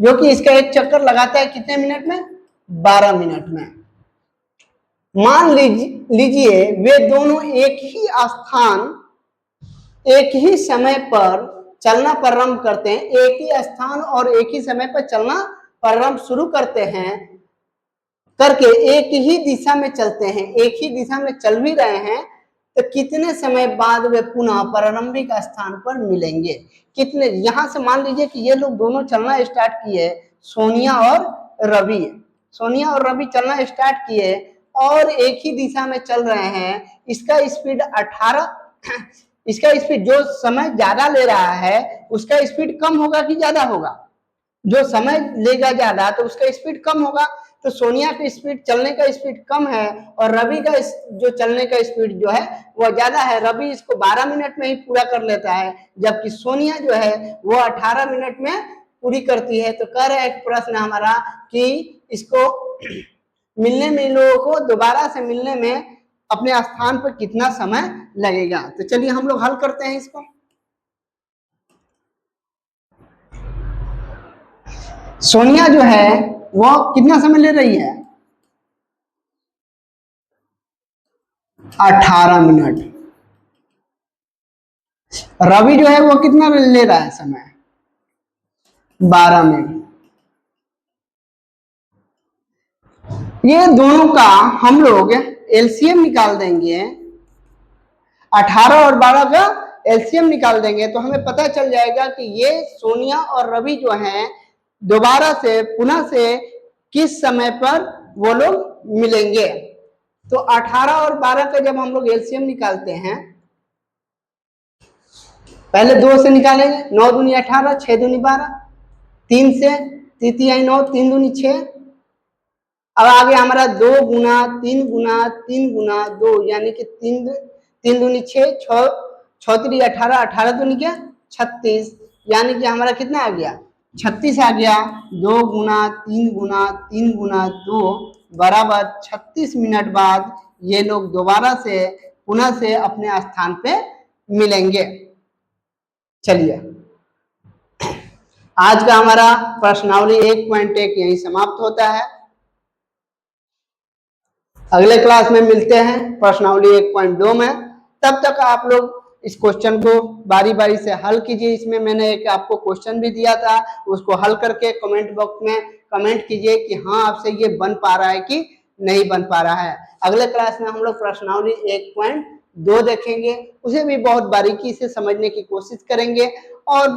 जो कि इसका एक चक्कर लगाता है कितने मिनट में, 12 मिनट में। मान लीजिए वे दोनों एक ही स्थान एक ही समय पर चलना प्रारंभ करते हैं, एक ही स्थान और एक ही समय पर चलना प्रारंभ शुरू करते हैं, करके एक ही दिशा में चलते हैं, एक ही दिशा में चल भी रहे हैं, तो कितने समय बाद वे पुनः प्रारंभिक स्थान पर मिलेंगे। कितने, यहां से मान लीजिए कि ये लोग दोनों चलना स्टार्ट किए, सोनिया और रवि, सोनिया और रवि चलना स्टार्ट किए और एक ही दिशा में चल रहे हैं। इसका स्पीड 18, इसका स्पीड जो समय ज्यादा ले रहा है उसका स्पीड कम होगा कि ज्यादा होगा, जो समय लेगा ज्यादा तो उसका स्पीड कम होगा। तो सोनिया की स्पीड, चलने का स्पीड कम है और रवि का जो चलने का स्पीड जो है वह ज्यादा है। रवि इसको 12 मिनट में ही पूरा कर लेता है, जबकि सोनिया जो है वो 18 मिनट में पूरी करती है। तो कह रहे हैं प्रश्न हमारा कि इसको मिलने में, इन लोगों को दोबारा से मिलने में अपने स्थान पर कितना समय लगेगा। तो चलिए हम लोग हल करते हैं इसको। सोनिया जो है वो कितना समय ले रही है? 18 मिनट। रवि जो है वो कितना ले रहा है समय? 12 मिनट। ये दोनों का हम लोग एलसीएम निकाल देंगे, 18 और 12 का एलसीएम निकाल देंगे तो हमें पता चल जाएगा कि ये सोनिया और रवि जो हैं दोबारा से पुनः से किस समय पर वो लोग मिलेंगे। तो 18 और 12 का जब हम लोग एलसीएम निकालते हैं, पहले 2 से निकालेंगे, 9 दूनी 18, 6 दूनी 12, 3 से, 3 9, 3 दूनी 6। अब आगे हमारा 2 गुना 3 गुना 3 गुना 2 यानी कि 3 दूनी 6, 6 3 18, 18 दूनी क्या 36, यानी कि हमारा कितना आ गया 36 आ गया। 2 गुना 3 गुना 3 गुना 2 बराबर 36 मिनट बाद ये लोग दोबारा से पुनः से अपने स्थान पे मिलेंगे। चलिए आज का हमारा प्रश्नावली 1.1 यही समाप्त होता है। अगले क्लास में मिलते हैं प्रश्नावली 1.2 में। तब तक आप लोग इस क्वेश्चन को बारी बारी से हल कीजिए। इसमें मैंने एक आपको क्वेश्चन भी दिया था, उसको हल करके कमेंट बॉक्स में कमेंट कीजिए कि हाँ आपसे ये बन पा रहा है कि नहीं बन पा रहा है। अगले क्लास में हम लोग प्रश्नावली 1.2 देखेंगे, उसे भी बहुत बारीकी से समझने की कोशिश करेंगे और